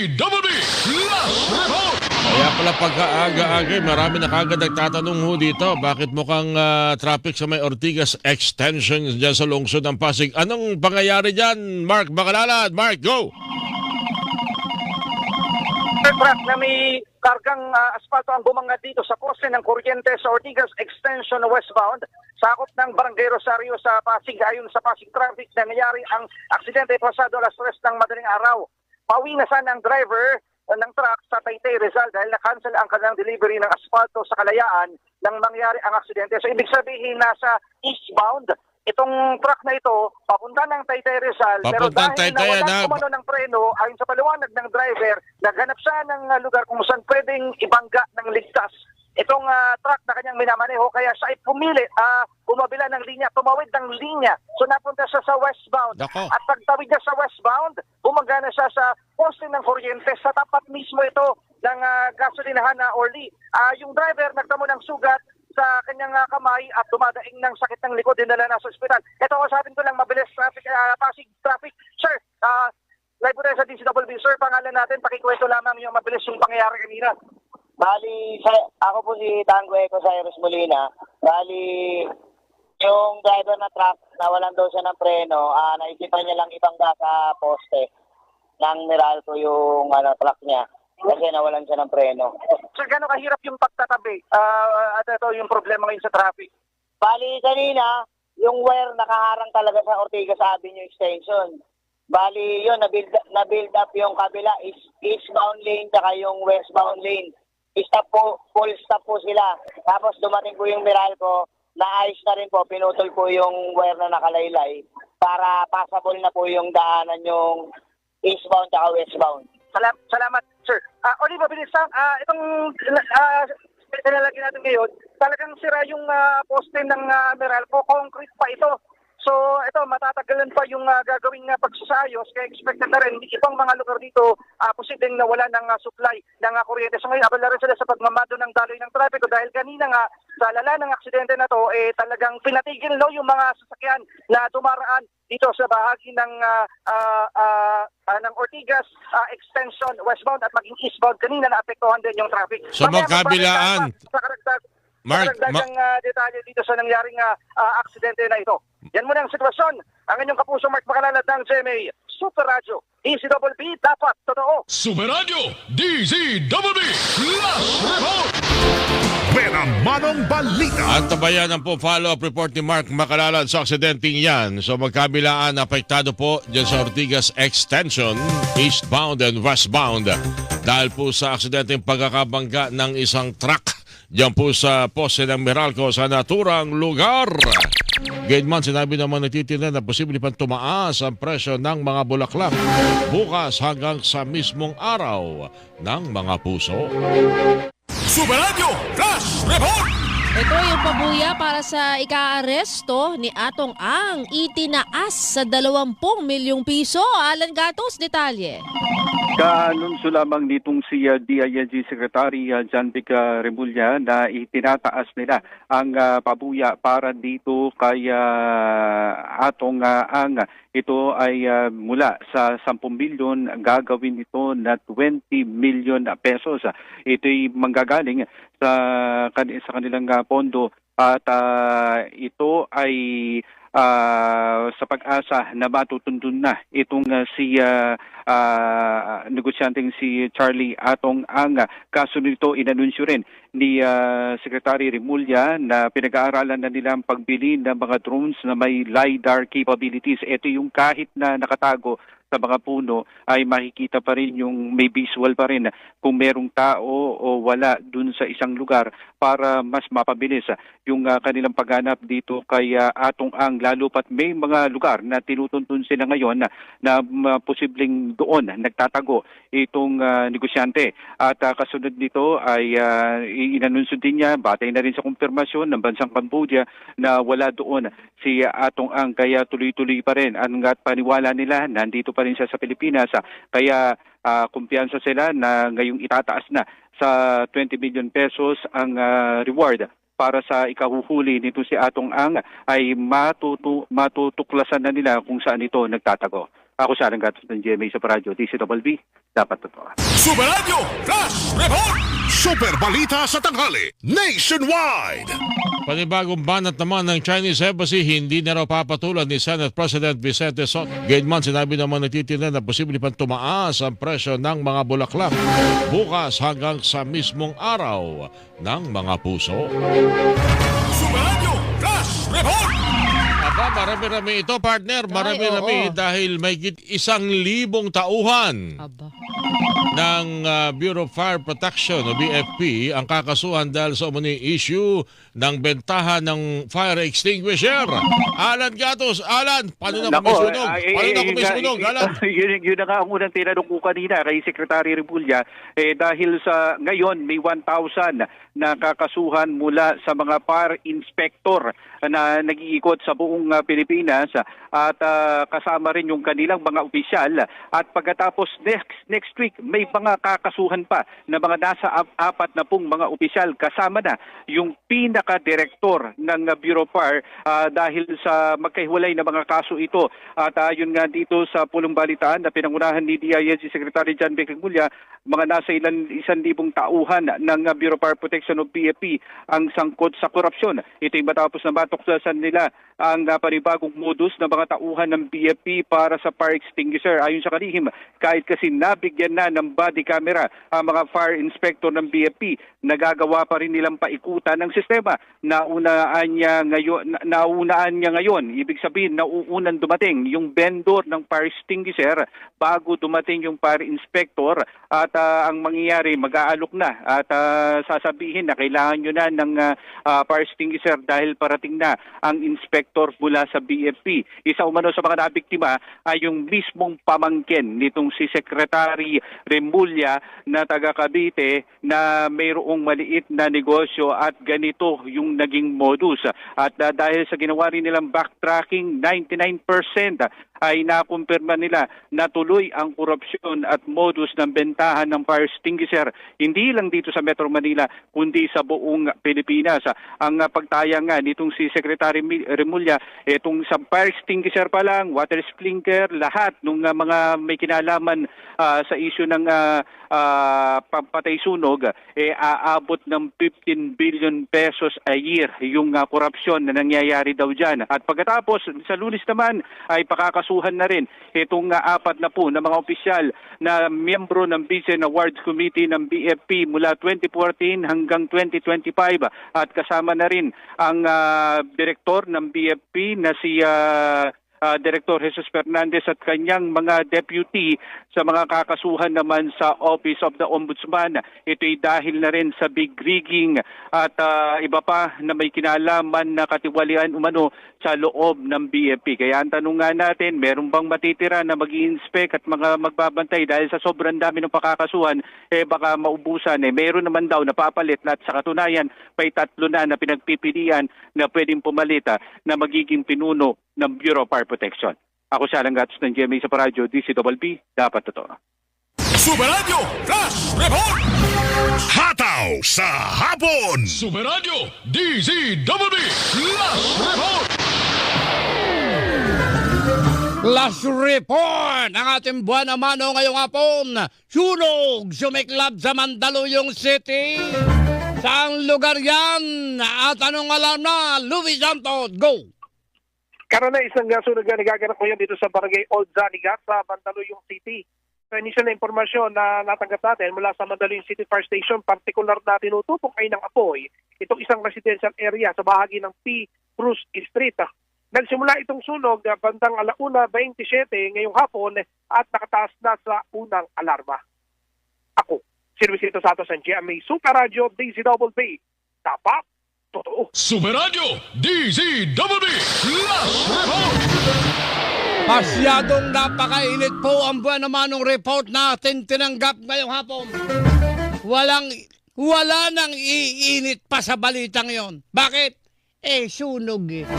DZBB Last Report! Kaya pala pagkaaga-aga, marami na kagad nagtatanong ho dito, bakit mukhang traffic sa may Ortigas Extension dyan sa lungsod ng Pasig? Anong pangyayari dyan, Mark Bakalalad? Mark, go! Truck na may kargang asfalto ang bumangat dito sa poste ng kuryente sa Ortigas Extension westbound. Sakop ng Barangay Rosario sa Pasig. Ayon sa Pasig Traffic, nangyayari ang aksidente pasado alas 3 ng madaling araw. Pauwi na sana ang driver ng truck sa Taytay Rizal dahil na-cancel ang kanilang delivery ng asfalto sa Kalayaan nang mangyari ang aksidente. So ibig sabihin nasa eastbound itong truck na ito papunta ng Taytay Rizal, pero dahil nawalan kumano ng preno, ayon sa paliwanag ng driver, naghanap siya ng lugar kung saan pwedeng ibangga ng ligtas itong truck na kanyang minamaneho, kaya siya ay pumili, bumabila ng linya, tumawid ng linya. So napunta siya sa westbound. Dako. At pagtawid niya sa westbound, bumagana siya sa poste ng kuryente sa tapat mismo ito ng gasolinahan na Orly. Yung driver nagtamo ng sugat sa kanyang kamay at dumadaing ng sakit ng likod, dinala na sa ospital. Ito, kasabing ko lang, mabilis traffic, Pasig Traffic. Sir, live po tayo sa DZBB. Sir, pangalan natin, pakikwento lamang yung mabilis yung pangyayari kanina. Bali, ako po si Tango Eco Cyrus Molina. Bali, yung driver na truck, nawalan daw siya ng preno, naisipan niya lang ibangga sa poste ng Meralco yung truck niya. Kasi nawalan siya ng preno. Sir, gano'ng kahirap yung pagtatabi? At ito yung problema ngayon sa traffic. Bali, kanina, yung wire nakaharang talaga sa Ortigas Avenue Extension. Bali, yun, na-build up yung kabila, eastbound lane, saka yung westbound lane. Full stop po sila. Tapos dumating po yung Meralco, naayos na rin po, pinutol po yung wire na nakalaylay para passable na po yung daanan yung eastbound at westbound. Salamat, sir. Oli, mabilis lang. Itong pinalagyan natin ngayon, talagang sira yung poste ng Meralco. Concrete pa ito. So, ito, matatagalan pa yung gagawing pagsasayos. Kaya expected na rin ibang mga lugar dito posibleng nawala ng supply ng kuryente. So ngayon, abala rin sila sa pagmamado ng daloy ng trapiko dahil kanina nga, sa lala ng aksidente na to, talagang pinatigil yung mga sasakyan na dumaraan dito sa bahagi ng Ortigas Extension westbound at maging eastbound. Kanina naapektuhan din yung traffic. So magkabilaan. Mark, karagdagang detalye dito sa nangyaring aksidente na ito. Yan muna ang sitwasyon. Ang inyong kapuso Mark Bakalalad ng GMA Super Radio. DZBB, dapat totoo. Super Radio DZBB Last Report! Manong balita. At tabayan ang po follow-up report ni Mark Bakalalad sa aksidenteng yan. So magkabilaan, apektado po dyan sa Ortigas Extension, eastbound and westbound. Dahil po sa aksidenteng pagkakabangga ng isang truck dyan po sa poste ng Meralco sa naturang lugar. Gateman, sinabi naman nagtitinda na posible pang tumaas ang presyo ng mga bulaklak bukas hanggang sa mismong araw ng mga puso. Super Radio Flash Report! Ito yung pabuya para sa ika-aresto ni Atong Ang, itinaas sa 20 milyong piso. Alan Gatos, detalye. Kaanunso lamang nitong si DILG Secretary John Vic Remulla na itinataas nila ang pabuya para dito kay Atong Ang. Ito ay mula sa 10 milyon, gagawin ito na 20 million pesos. Ito'y manggagaling sa kanilang pondo at ito ay sa pag-asa na matutundun na itong si negosyanteng si Charlie Atong Ang. Kasunod ito, inanunsyo rin ni Secretary Remulla na pinag-aaralan na nila ang pagbili ng mga drones na may LiDAR capabilities. Ito yung kahit na nakatago sa mga puno ay makikita pa rin yung may visual pa rin kung merong tao o wala dun sa isang lugar para mas mapabilis yung kanilang paghanap dito kay Atong Ang, lalo pat may mga lugar na tinutuntun sila ngayon na posibleng doon nagtatago itong negosyante. At kasunod nito ay inanunsyo din niya, batay na rin sa kumpirmasyon ng bansang Cambodia na wala doon si Atong Ang, kaya tuloy-tuloy pa rin at paniwala nila nandito pa rin siya sa Pilipinas. Kaya kumpiyansa sila na ngayong itataas na sa 20 million pesos ang reward para sa ikahuhuli nito si Atong Ang ay matutuklasan na nila kung saan ito nagtatago. Ako sa Gatos ng GMA sa Paradyo, DCWB, dapat totoo. Super Radio Flash Report. Super Balita sa Tanghali Nationwide. Panibagong banat naman ng Chinese Embassy, hindi na raw papatulan ni Senate President Vicente Sotto. Gayunman, sinabi naman nagtitinda na posible pang tumaas ang presyo ng mga bulaklak bukas hanggang sa mismong araw ng mga puso. Super Radio Flash Report. Aba, marami-rami ito, partner. Marami-rami oo. dahil may 1,000 tauhan Aba. ng Bureau of Fire Protection o BFP ang kakasuhan dahil sa umuning issue ng bentahan ng fire extinguisher. Alan Gatos, Alan, paano na kung may sunog? Paano na kung may sunog, Alan? Yun na nga ang unang tinanong ko kanina kay Secretary Remulla, dahil sa ngayon may 1,000 na kakasuhan mula sa mga fire inspector na nag-iikot sa buong Pilipinas at kasama rin yung kanilang mga opisyal, at pagkatapos next week may mga kakasuhan pa na mga nasa 40 mga opisyal, kasama na yung pinaka-direktor ng Bureau of Fire dahil sa magkahiwalay na mga kaso ito. At yun nga dito sa pulong balitaan na pinangunahan ni DILG Secretary John Vic Remulla, mga nasa 1,000 tauhan ng Bureau of Fire Protection o BFP ang sangkot sa korupsyon. Ito'y matapos na matuklasan nila ang panibagong modus ng mga tauhan ng BFP para sa fire extinguisher. Ayon sa kalihim, kahit kasi nabigyan na ng body camera ang mga fire inspector ng BFP, nagagawa pa rin nilang paikutan ng sistema. Naunaan niya ngayon, ibig sabihin nauunang dumating yung vendor ng fire extinguisher bago dumating yung fire inspector, at ang mangyayari, mag-aalok na at sasabihin na kailangan nyo na ng fire extinguisher dahil parating na ang inspector mula sa BFP. Isa umano sa mga nabiktima ay yung mismong pamangkin nitong si Secretary Remulla na taga Cavite na mayroong maliit na negosyo, at ganito yung naging modus. At dahil sa ginawa rin nilang backtracking, 99% ay nakumpirma nila na tuloy ang korupsyon at modus ng bentahan ng fire extinguisher, hindi lang dito sa Metro Manila kundi sa buong Pilipinas. Ang pagtayang nga nitong si Secretary Remulla, itong sa fire extinguisher pa lang, water sprinkler, lahat ng mga may kinalaman sa issue ng pampatay sunog, aabot ng 15 billion pesos a year yung korupsyon na nangyayari daw dyan. At pagkatapos, sa Lunes naman, ay pakakasuhan na rin itong 40 na mga opisyal na miyembro ng Vision Awards Committee ng BFP mula 2014 hanggang 2025, at kasama na rin ang direktor ng BFP na si Director Jesus Fernandez at kanyang mga deputy sa mga kakasuhan naman sa Office of the Ombudsman. Ito'y dahil na rin sa big rigging at iba pa na may kinalaman na katiwalian umano sa loob ng BFP. Kaya ang tanong nga natin, meron bang matitira na mag-i-inspect at mga magbabantay dahil sa sobrang dami ng pakakasuhan, baka maubusan. Meron naman daw napapalit, at sa katunayan, may 3 na pinagpipilian na pwedeng pumalita na magiging pinuno ng Bureau of Fire Protection. Ako sa Gatos ng GMA sa Paradyo, DCWB, dapat totoo. Super Radio Flash Report. Hataw sa hapon. Super Radio DZWB Flash Report. Last report ang ating buwan na mano ngayong hapon. Sunog sumiklab sa Mandaluyong City. Saang lugar yan? At anong alam na? Louis Santos, go! Karoon na isang sunog na nagaganap ngayon dito sa Barangay Old Zanigat sa Mandaluyong City. Sa initial na impormasyon na natanggap natin mula sa Mandaluyong City Fire Station, partikular na tinututok ay ng apoy itong isang residential area sa bahagi ng P. Cruz Street. Nagsimula itong sunog bandang 1:27 ngayong hapon at nakataas na sa unang alarma. Ako, si Luisito Santos ng GMA Super Radio DZWB. Dapat totoo. Super Radio DZWB Flash Report. Masyadong napakainit po ang buwan naman ng report natin tinanggap ngayong hapon. Wala nang iinit pa sa balitang yon. Bakit? Sunog eh.